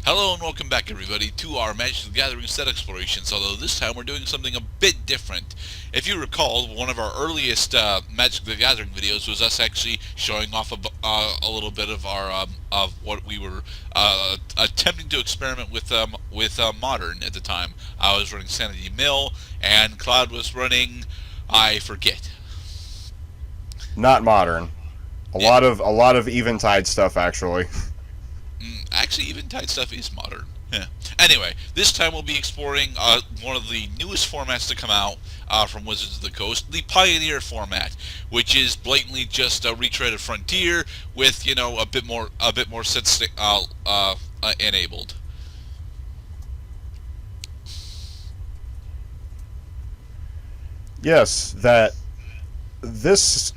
Hello and welcome back everybody to our Magic the Gathering set explorations, although this time we're doing something a bit different. If you recall, one of our earliest Magic the Gathering videos was us actually showing off a little bit of our of what we were attempting to experiment with Modern at the time. I was running Sanity Mill, and Cloud was running, I forget. Not modern. A Yeah, lot of Eventide stuff actually. actually, Eventide stuff is modern. Yeah. Anyway, this time we'll be exploring one of the newest formats to come out from Wizards of the Coast, the Pioneer format, which is blatantly just a retread of Frontier with a bit more sets enabled. Yes, that this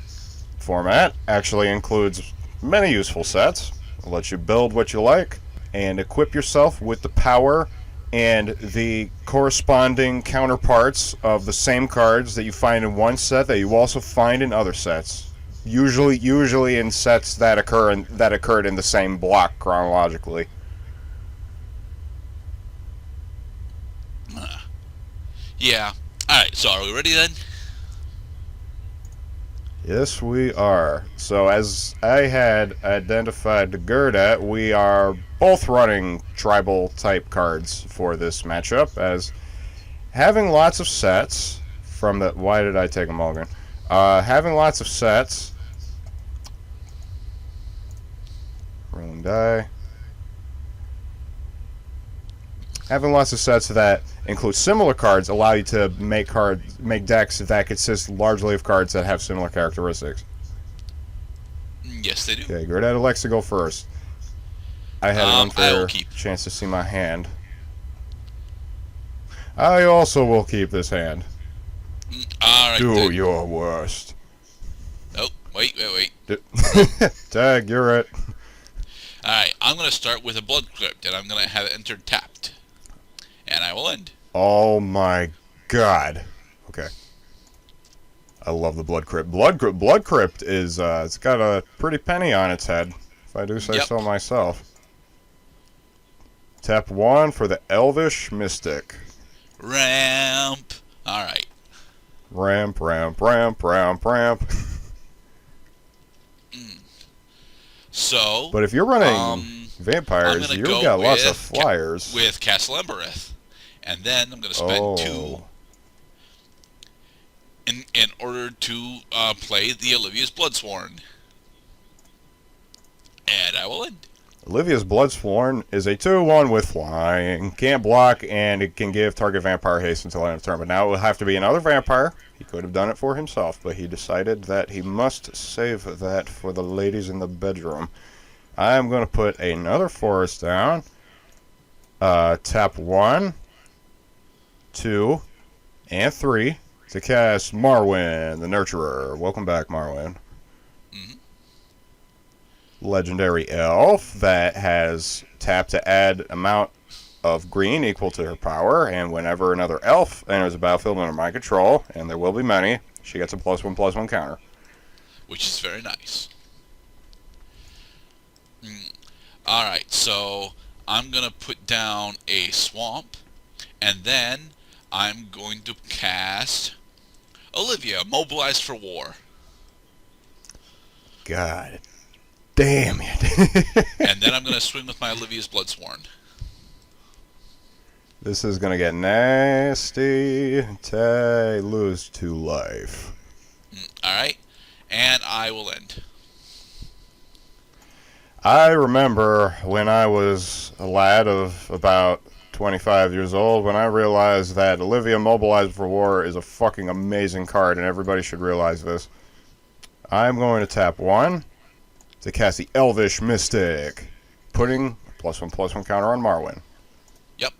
format actually includes many useful sets. It'll let you build what you like and equip yourself with the power and the corresponding counterparts of the same cards that you find in one set that you also find in other sets. Usually in sets that occurred in the same block chronologically. Uh, yeah. All right. So are we ready then? Yes, we are. So, as I had identified to Gerda, we are both running tribal type cards for this matchup, as having lots of sets from the. Why did I take a mulligan? Having lots of sets. Rolling die. Having lots of sets that include similar cards allow you to make decks that consist largely of cards that have similar characteristics. Yes, they do. Okay, Gerdad elects to go first. I had an I will unfair keep. chance to see my hand. I also will keep this hand. All right Do then. your worst. Oh, wait. Tag, you're it. All right. I'm gonna start with a Blood Crypt, and I'm gonna have it entered tapped, and I will end. Oh my god. Okay. I love the Blood Crypt. Blood Crypt is, it's got a pretty penny on its head, if I do say Yep. so myself. Tap 1 for the Elvish Mystic. Ramp. All right. Ramp, ramp, ramp, ramp, ramp. So, But if you're running I'm vampires, gonna you've go got lots of with flyers. Castle Embereth, and then I'm gonna spend two Oh. in order to play the Olivia's Bloodsworn, and I will end. Olivia's Bloodsworn is a 2-1 with flying. Can't block, and it can give target vampire haste until end of turn. But now it will have to be another vampire. He could have done it for himself, but he decided that he must save that for the ladies in the bedroom. I'm going to put another forest down. Tap 1, 2, and 3 to cast Marwyn, the Nurturer. Welcome back, Marwyn. Hmm. Legendary elf that has tap to add amount of green equal to her power, and whenever another elf enters the battlefield under my control, and there will be many, she gets a +1/+1 counter. Which is very nice. All right, so I'm gonna put down a swamp, and then I'm going to cast Olivia, mobilized for war, God damn it. and then I'm gonna swing with my Olivia's Bloodsworn. This is gonna get nasty. Lose 2 life. All right, and I will end. I remember when I was a lad of about 25 years old when I realized that Olivia Mobilized for War is a fucking amazing card, and everybody should realize this. I'm going to tap 1 to cast the Elvish Mystic, putting a +1/+1 counter on Marwyn. Yep.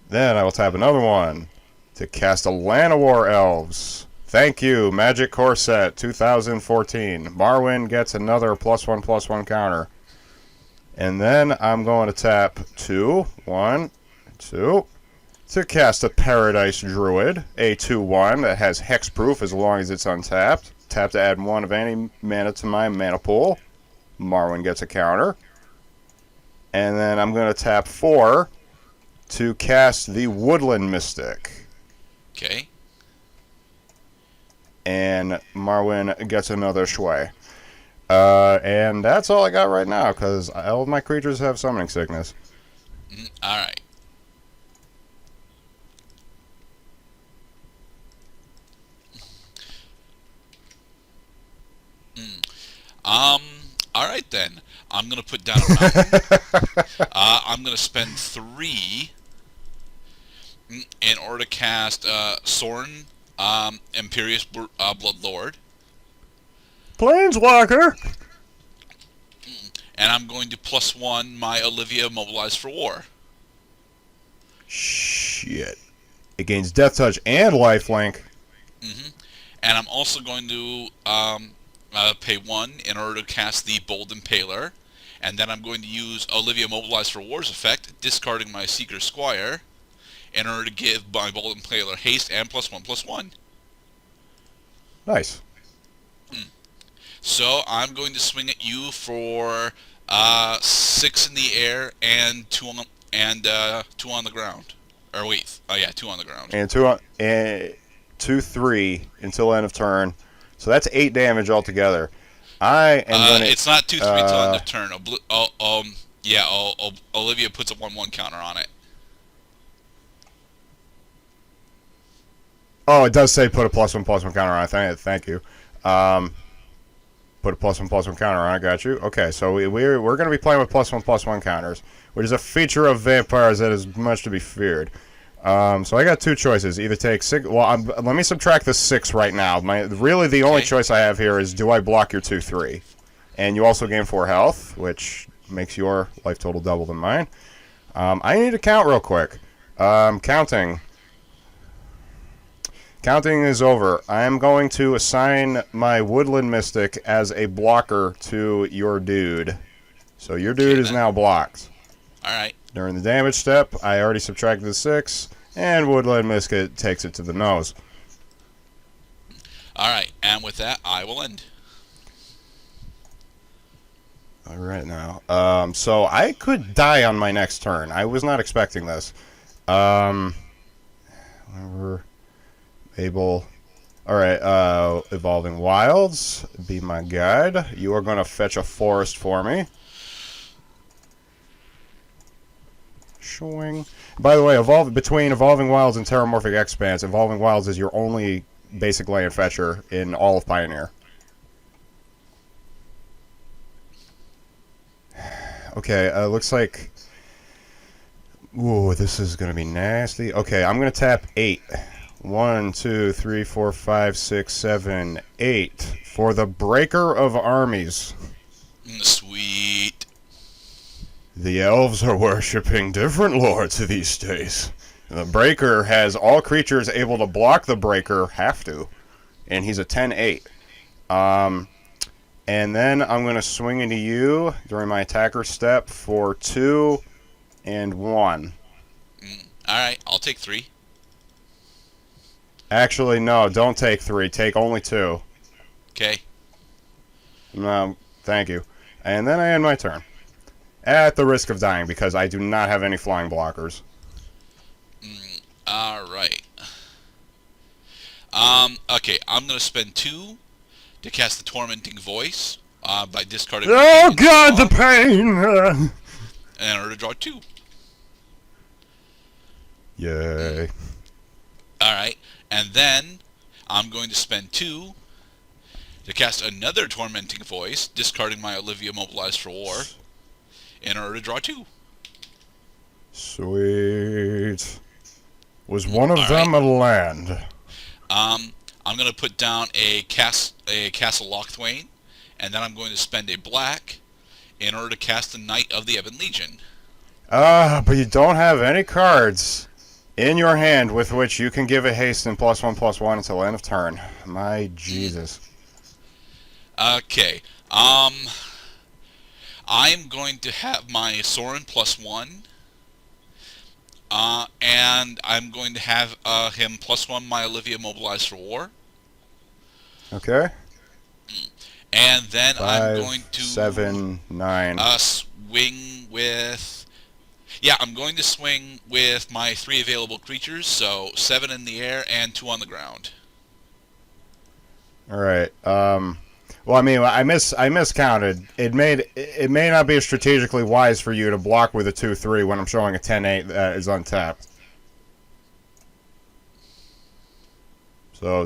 Then I will tap another one to cast a Llanowar Elves. Thank you, Magic Core Set 2014. Marwyn gets another +1/+1 counter. And then I'm going to tap 2, 1, 2, to cast a Paradise Druid, a 2-1 that has hexproof as long as it's untapped. Tap to add 1 of any mana to my mana pool. Marwyn gets a counter. And then I'm going to tap 4 to cast the Woodland Mystic. Okay. And Marwyn gets another Shui. And that's all I got right now, because all of my creatures have summoning sickness. All right. All right then. I'm gonna put down a mountain. I'm gonna spend 3 in order to cast Sorin, Imperious Bloodlord, Planeswalker! and I'm going to +1 my Olivia Mobilize for War. Shit. It gains Death Touch and Lifelink. And I'm also going to pay 1 in order to cast the Bold Impaler. And then I'm going to use Olivia Mobilize for War's effect, discarding my Seeker Squire, in order to give my Bold Impaler haste and +1/+1. Nice. So I'm going to swing at you for 6 in the air and 2 on the ground. Or wait, oh yeah, 2 on the ground. And 2/3 until end of turn. So that's 8 damage altogether. I am going to... It's not 2/3 until end of turn. Olivia puts a 1/1 counter on it. Oh, it does say put a +1/+1 counter on it. Thank you. Put a +1/+1 counter on it. Got you. Okay, so we're going to be playing with +1/+1 counters, which is a feature of vampires that is much to be feared. So I got 2 choices. Either take 6... Well, let me subtract the 6 right now. Really, the only choice I have here is, do I block your 2/3? And you also gain 4 health, which makes your life total double than mine. I need to count real quick. Counting. Counting is over. I'm going to assign my Woodland Mystic as a blocker to your dude. So your dude is now blocked. Alright. During the damage step, I already subtracted the 6, and Woodland Mystic takes it to the nose. Alright, and with that, I will end. Alright now. So I could die on my next turn. I was not expecting this. We're able... Alright, Evolving Wilds, be my guide. You are going to fetch a forest for me. Showing. By the way, between Evolving Wilds and Terramorphic Expanse, Evolving Wilds is your only basic land fetcher in all of Pioneer. Okay, looks like... Ooh, this is going to be nasty. Okay, I'm going to tap 8. 1, 2, 3, 4, 5, 6, 7, 8 for the Breaker of Armies. Sweet. The elves are worshipping different lords these days. The Breaker has all creatures able to block the Breaker have to, and he's a 10/8. And then I'm going to swing into you during my attacker step for 2 and 1. Alright, I'll take 3. Actually, no, don't take 3. Take only 2. Okay. No, thank you. And then I end my turn. At the risk of dying, because I do not have any flying blockers. Alright. Okay, I'm going to spend 2 to cast the Tormenting Voice by discarding... Oh god, the pain! In order to draw 2. Yay. Alright, and then I'm going to spend 2 to cast another Tormenting Voice, discarding my Olivia Mobilize for War, in order to draw 2. Sweet. Was one of them a land? I'm going to put down a Castle Lochthwain, and then I'm going to spend a black in order to cast the Knight of the Ebon Legion. But you don't have any cards in your hand with which you can give a haste and +1/+1 until end of turn. My Jesus. Okay. I'm going to have my Sorin +1. And I'm going to have him +1 my Olivia Mobilize for War. Okay. And then 5, I'm going to 7, 9. swing with... Yeah, I'm going to swing with my 3 available creatures, so 7 in the air and 2 on the ground. All right. Well, I mean, I miscounted. It may not be strategically wise for you to block with a 2/3 when I'm showing a 10/8 that is untapped. So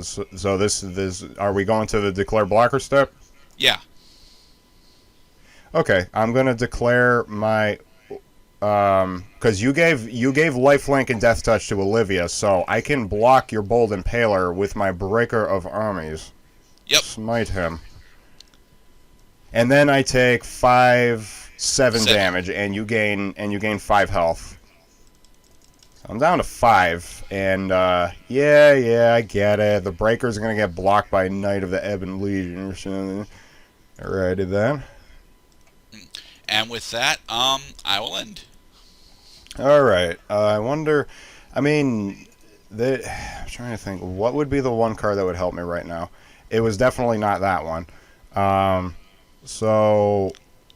this are we going to the declare blocker step? Yeah. Okay, I'm gonna declare my because you gave lifelink and death touch to Olivia, so I can block your bold impaler with my breaker of armies. Yep. Smite him. And then I take 7 damage, and you gain 5 health. So I'm down to 5, and yeah, I get it. The breaker's gonna get blocked by Knight of the Ebon Legion or something. Alrighty then. And with that, I will end. All right. I wonder. I mean, I'm trying to think. What would be the one card that would help me right now? It was definitely not that one. So,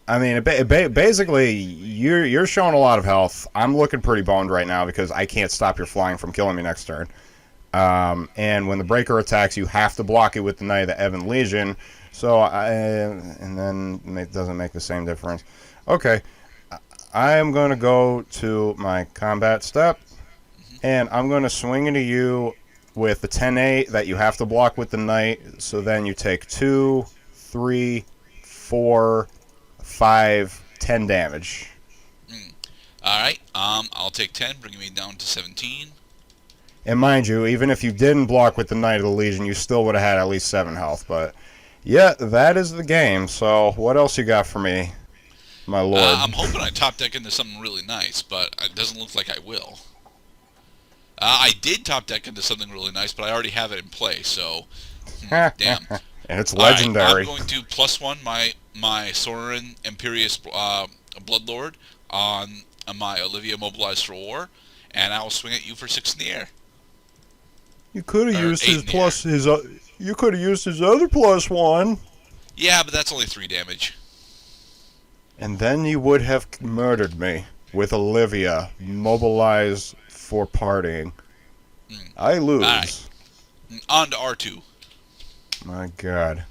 I mean, basically, you're showing a lot of health. I'm looking pretty boned right now because I can't stop your flying from killing me next turn. And when the breaker attacks, you have to block it with the Knight of the Ebon Legion. So, and then it doesn't make the same difference. Okay. I am going to go to my combat step, and I'm going to swing into you with the 10/8 that you have to block with the knight. So then you take 2, 3, 4, 5, 10 damage. Alright, I'll take 10, bringing me down to 17. And mind you, even if you didn't block with the Knight of the Legion, you still would have had at least 7 health. But yeah, that is the game. So what else you got for me, my lord? I'm hoping I top deck into something really nice, but it doesn't look like I will. I did top deck into something really nice, but I already have it in play, so... damn. And it's legendary. I'm going to +1 my Sorin Imperious Bloodlord on my Olivia Mobilized for War, and I will swing at you for 6 in the air. You could have used you could have used his other +1. Yeah, but that's only 3 damage. And then you would have murdered me with Olivia mobilized for partying. I lose. On to R2. My God.